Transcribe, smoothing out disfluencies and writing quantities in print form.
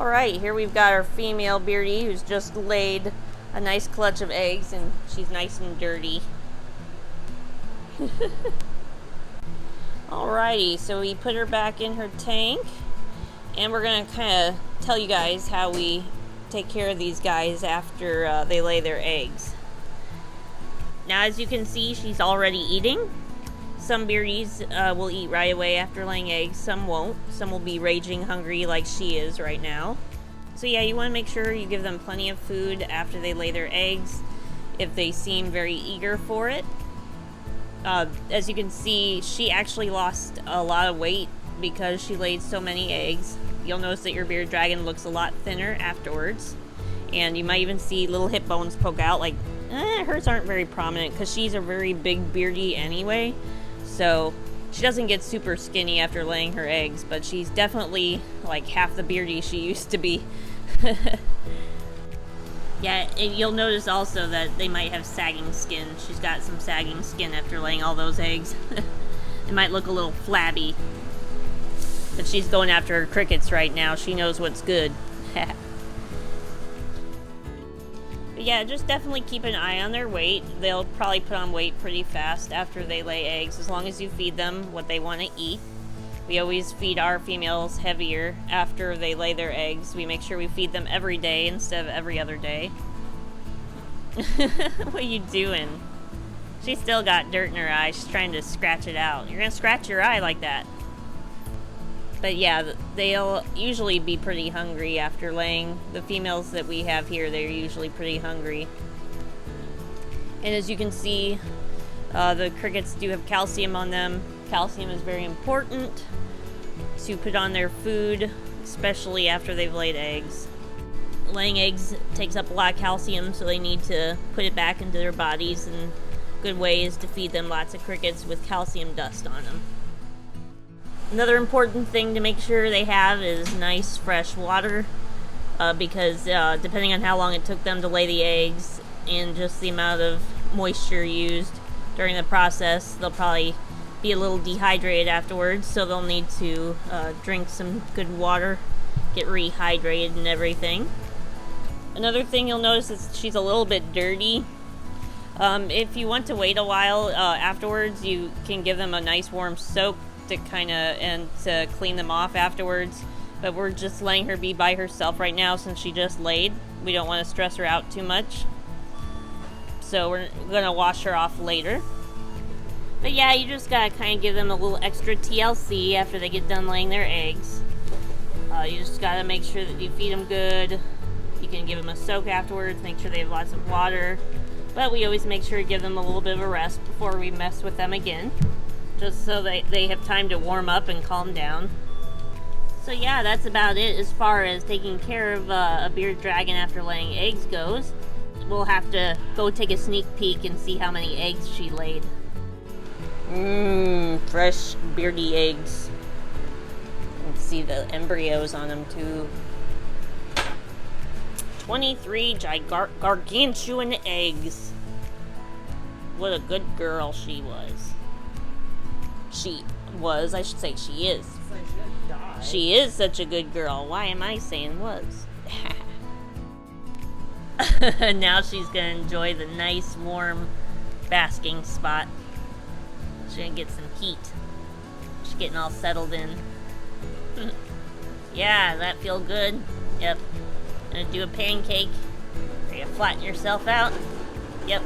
Alright, here we've got our female beardy who's just laid a nice clutch of eggs, and she's nice and dirty. Alrighty, so we put her back in her tank, and we're going to kind of tell you guys how we take care of these guys after they lay their eggs. Now, as you can see, she's already eating. Some beardies will eat right away after laying eggs, some won't. Some will be raging hungry like she is right now. So yeah, you want to make sure you give them plenty of food after they lay their eggs if they seem very eager for it. As you can see, she actually lost a lot of weight because she laid so many eggs. You'll notice that your bearded dragon looks a lot thinner afterwards. And you might even see little hip bones poke out. Like, hers aren't very prominent because she's a very big beardy anyway. So she doesn't get super skinny after laying her eggs, but she's definitely like half the beardy she used to be. Yeah, and you'll notice also that they might have sagging skin. She's got some sagging skin after laying all those eggs. It might look a little flabby. But she's going after her crickets right now. She knows what's good. But yeah, just definitely keep an eye on their weight. They'll probably put on weight pretty fast after they lay eggs, as long as you feed them what they want to eat. We always feed our females heavier after they lay their eggs. We make sure we feed them every day instead of every other day. What are you doing? She's still got dirt in her eye. She's trying to scratch it out. You're gonna scratch your eye like that. But yeah, they'll usually be pretty hungry after laying. The females that we have here, they're usually pretty hungry. And as you can see, the crickets do have calcium on them. Calcium is very important to put on their food, especially after they've laid eggs. Laying eggs takes up a lot of calcium, so they need to put it back into their bodies, and a good way is to feed them lots of crickets with calcium dust on them. Another important thing to make sure they have is nice fresh water, because depending on how long it took them to lay the eggs and just the amount of moisture used during the process, they'll probably be a little dehydrated afterwards, so they'll need to drink some good water, get rehydrated and everything. Another thing you'll notice is she's a little bit dirty. If you want to wait a while afterwards, you can give them a nice warm soak to to clean them off afterwards. But we're just letting her be by herself right now since she just laid. We don't want to stress her out too much, so we're gonna wash her off later. But yeah, you just gotta kind of give them a little extra TLC after they get done laying their eggs. You just gotta make sure that you feed them good. You can give them a soak afterwards, make sure they have lots of water. But we always make sure to give them a little bit of a rest before we mess with them again, just so they have time to warm up and calm down. So yeah, that's about it as far as taking care of a bearded dragon after laying eggs goes. We'll have to go take a sneak peek and see how many eggs she laid. Fresh beardy eggs. You can see the embryos on them too. 23 gargantuan eggs. What a good girl she was. I should say she is. She is such a good girl. Why am I saying was? Now she's gonna enjoy the nice warm basking spot. She's gonna get some heat. She's getting all settled in. Yeah, that feel good? Yep. Gonna do a pancake. Are you gonna flatten yourself out? Yep.